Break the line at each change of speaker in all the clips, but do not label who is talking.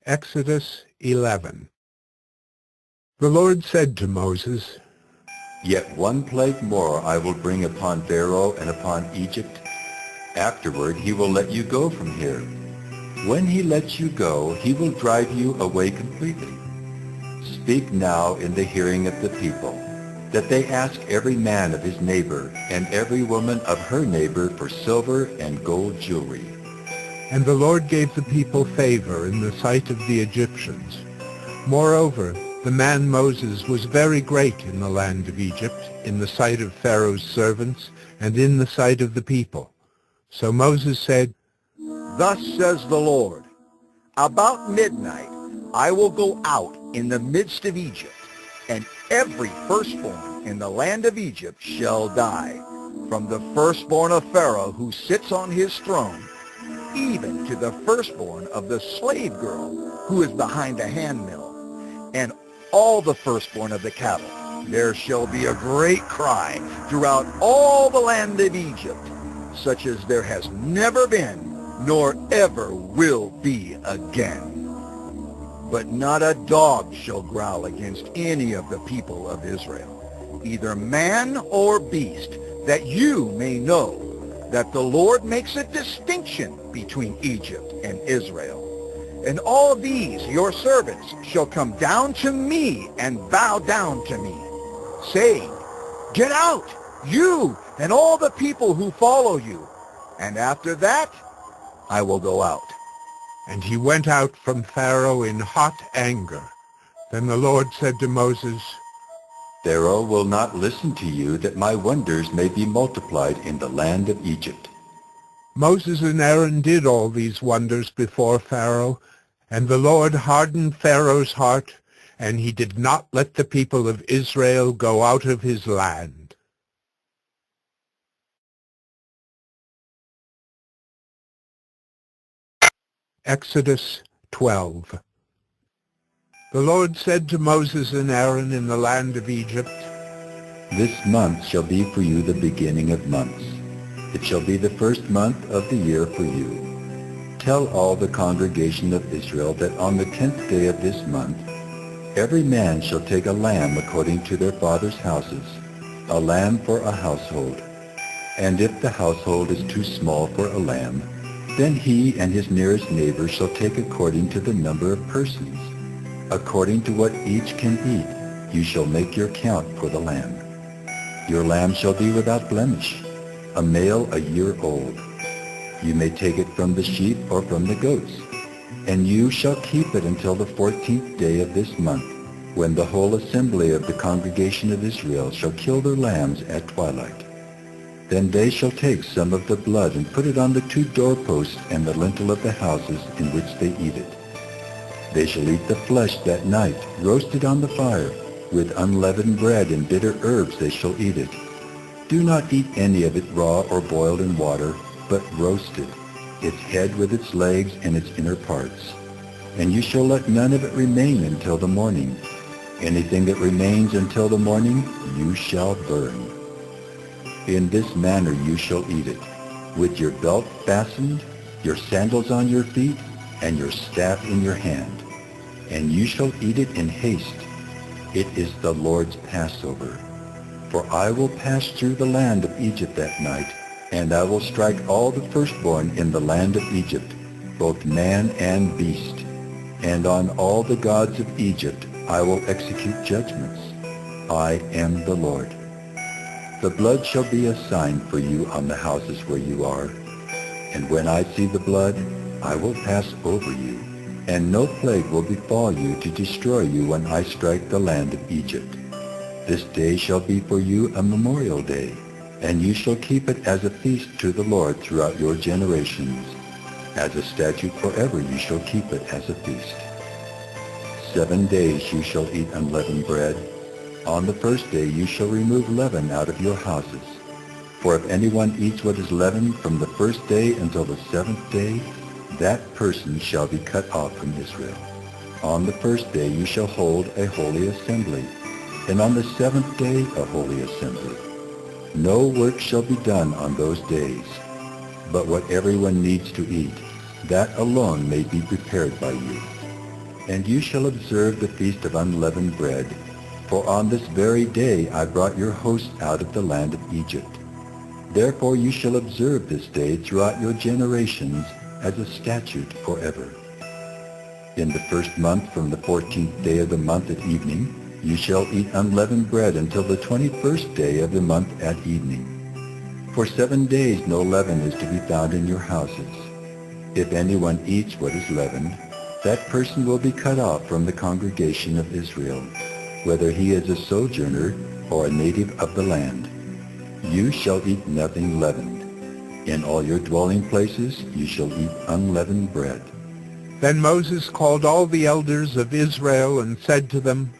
Exodus 11. The Lord said to Moses,
Yet one plague more I will bring upon Pharaoh and upon Egypt. Afterward he will let you go from here. When he lets you go, he will drive you away completely. Speak now in the hearing of the people, that they ask every man of his neighbor and every woman of her neighbor for silver and gold jewelry.
And the Lord gave the people favor in the sight of the Egyptians. Moreover, the man Moses was very great in the land of Egypt, in the sight of Pharaoh's servants, and in the sight of the people. So Moses said,
Thus says the Lord, about midnight I will go out in the midst of Egypt, and every firstborn in the land of Egypt shall die, from the firstborn of Pharaoh who sits on his throne, even to the firstborn of the slave girl who is behind the handmill, and all the firstborn of the cattle. There shall be a great cry throughout all the land of Egypt, such as there has never been, nor ever will be again. But not a dog shall growl against any of the people of Israel, either man or beast, that you may know that the Lord makes a distinction between Egypt and Israel. And all these your servants shall come down to me and bow down to me, saying, Get out, you and all the people who follow you, and after that I will go out.
And he went out from Pharaoh in hot anger. Then the Lord said to Moses,
Pharaoh will not listen to you, that my wonders may be multiplied in the land of Egypt.
Moses and Aaron did all these wonders before Pharaoh, and the Lord hardened Pharaoh's heart, and he did not let the people of Israel go out of his land. Exodus 12. The Lord said to Moses and Aaron in the land of Egypt,
This month shall be for you the beginning of months. It shall be the first month of the year for you. Tell all the congregation of Israel that on the 10th day of this month, every man shall take a lamb according to their fathers' houses, a lamb for a household. And if the household is too small for a lamb, then he and his nearest neighbor shall take according to the number of persons. According to what each can eat, you shall make your count for the lamb. Your lamb shall be without blemish, a male a year old. You may take it from the sheep or from the goats, and you shall keep it until the 14th day of this month, when the whole assembly of the congregation of Israel shall kill their lambs at twilight. Then they shall take some of the blood and put it on the 2 doorposts and the lintel of the houses in which they eat it. They shall eat the flesh that night, roasted on the fire. With unleavened bread and bitter herbs they shall eat it. Do not eat any of it raw or boiled in water, but roasted, its head with its legs and its inner parts. And you shall let none of it remain until the morning. Anything that remains until the morning you shall burn. In this manner you shall eat it, with your belt fastened, your sandals on your feet, and your staff in your hand. And you shall eat it in haste. It is the Lord's Passover. For I will pass through the land of Egypt that night, and I will strike all the firstborn in the land of Egypt, both man and beast. And on all the gods of Egypt I will execute judgments. I am the Lord. The blood shall be a sign for you on the houses where you are. And when I see the blood, I will pass over you, and no plague will befall you to destroy you when I strike the land of Egypt. This day shall be for you a memorial day, and you shall keep it as a feast to the Lord throughout your generations. As a statute forever you shall keep it as a feast. 7 days you shall eat unleavened bread. On the first day you shall remove leaven out of your houses. For if anyone eats what is leavened from the first day until the 7th day, that person shall be cut off from Israel. On the first day you shall hold a holy assembly, and on the 7th day a holy assembly. No work shall be done on those days, but what everyone needs to eat, that alone may be prepared by you. And you shall observe the feast of unleavened bread, for on this very day I brought your host out of the land of Egypt. Therefore you shall observe this day throughout your generations as a statute forever. In the first month, from the 14th day of the month at evening, you shall eat unleavened bread until the 21st day of the month at evening. For 7 days no leaven is to be found in your houses. If anyone eats what is leavened, that person will be cut off from the congregation of Israel, whether he is a sojourner or a native of the land. You shall eat nothing leavened. In all your dwelling places you shall eat unleavened bread.
Then Moses called all the elders of Israel and said to them,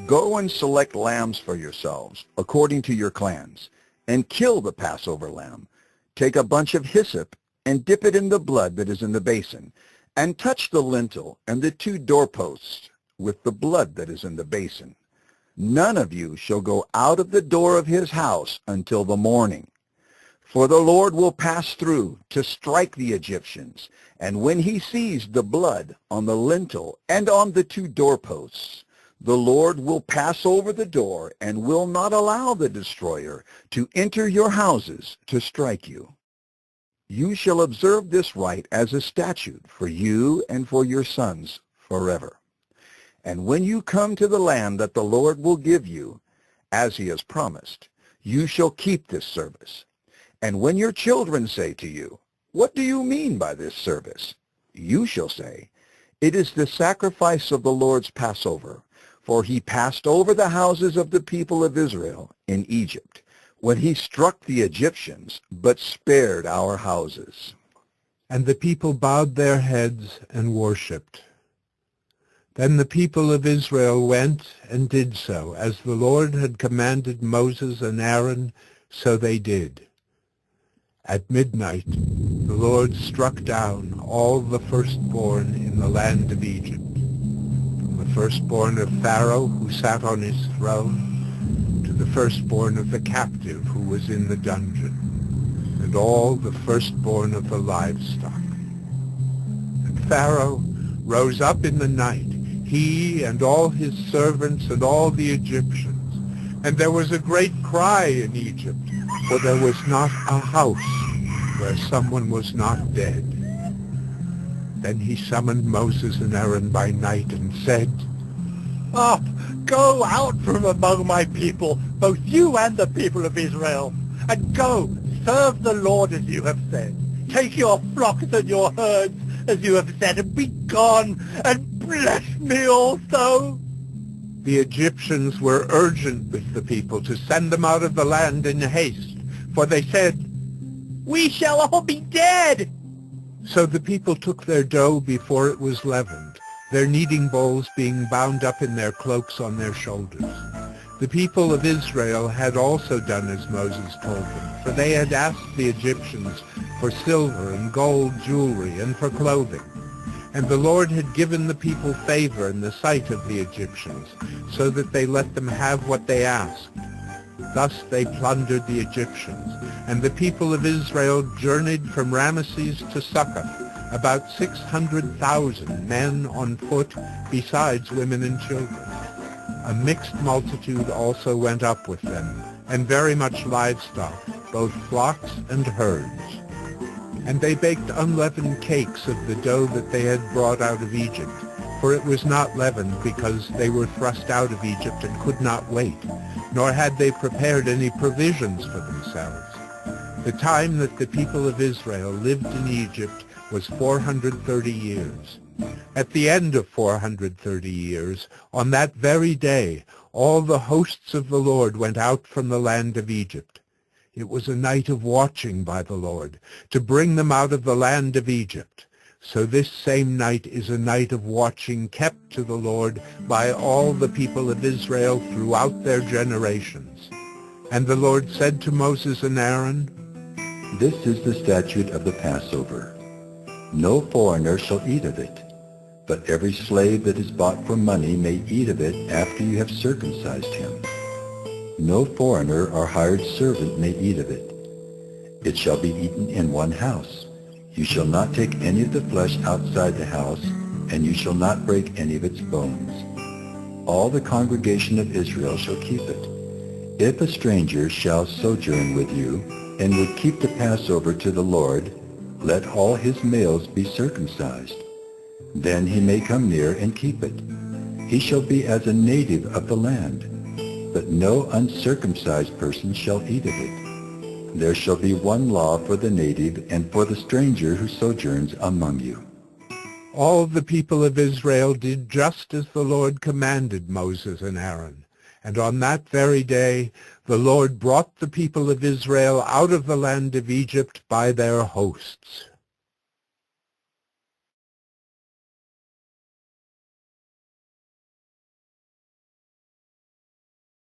Go and select lambs for yourselves, according to your clans, and kill the Passover lamb. Take a bunch of hyssop and dip it in the blood that is in the basin, and touch the lintel and the 2 doorposts with the blood that is in the basin. None of you shall go out of the door of his house until the morning. For the Lord will pass through to strike the Egyptians, and when he sees the blood on the lintel and on the 2 doorposts, the Lord will pass over the door and will not allow the destroyer to enter your houses to strike you. You shall observe this rite as a statute for you and for your sons forever. And when you come to the land that the Lord will give you, as he has promised, you shall keep this service. And when your children say to you, What do you mean by this service? You shall say, It is the sacrifice of the Lord's Passover, for he passed over the houses of the people of Israel in Egypt, when he struck the Egyptians, but spared our houses.
And the people bowed their heads and worshipped. Then the people of Israel went and did so, as the Lord had commanded Moses and Aaron, so they did. At midnight the Lord struck down all the firstborn in the land of Egypt, from the firstborn of Pharaoh who sat on his throne, to the firstborn of the captive who was in the dungeon, and all the firstborn of the livestock. And Pharaoh rose up in the night, he and all his servants and all the Egyptians, and there was a great cry in Egypt, for there was not a house where someone was not dead. Then he summoned Moses and Aaron by night and said,
Up, go out from among my people, both you and the people of Israel, and go, serve the Lord as you have said. Take your flocks and your herds as you have said, and be gone, and bless me also.
The Egyptians were urgent with the people to send them out of the land in haste, for they said,
We shall all be dead.
So the people took their dough before it was leavened, their kneading bowls being bound up in their cloaks on their shoulders. The people of Israel had also done as Moses told them, for they had asked the Egyptians for silver and gold jewelry and for clothing. And the Lord had given the people favor in the sight of the Egyptians, so that they let them have what they asked. Thus they plundered the Egyptians, and the people of Israel journeyed from Ramesses to Succoth, about 600,000 men on foot, besides women and children. A mixed multitude also went up with them, and very much livestock, both flocks and herds. And they baked unleavened cakes of the dough that they had brought out of Egypt, for it was not leavened, because they were thrust out of Egypt and could not wait, nor had they prepared any provisions for themselves. The time that the people of Israel lived in Egypt was 430 years. At the end of 430 years, on that very day, all the hosts of the Lord went out from the land of Egypt. It was a night of watching by the Lord, to bring them out of the land of Egypt. So this same night is a night of watching kept to the Lord by all the people of Israel throughout their generations. And the Lord said to Moses and Aaron,
This is the statute of the Passover. No foreigner shall eat of it, but every slave that is bought for money may eat of it after you have circumcised him. No foreigner or hired servant may eat of it. It shall be eaten in one house. You shall not take any of the flesh outside the house, and you shall not break any of its bones. All the congregation of Israel shall keep it. If a stranger shall sojourn with you, and would keep the Passover to the Lord, let all his males be circumcised. Then he may come near and keep it. He shall be as a native of the land, but no uncircumcised person shall eat of it. There shall be one law for the native and for the stranger who sojourns among you.
All the people of Israel did just as the Lord commanded Moses and Aaron. And on that very day the Lord brought the people of Israel out of the land of Egypt by their hosts.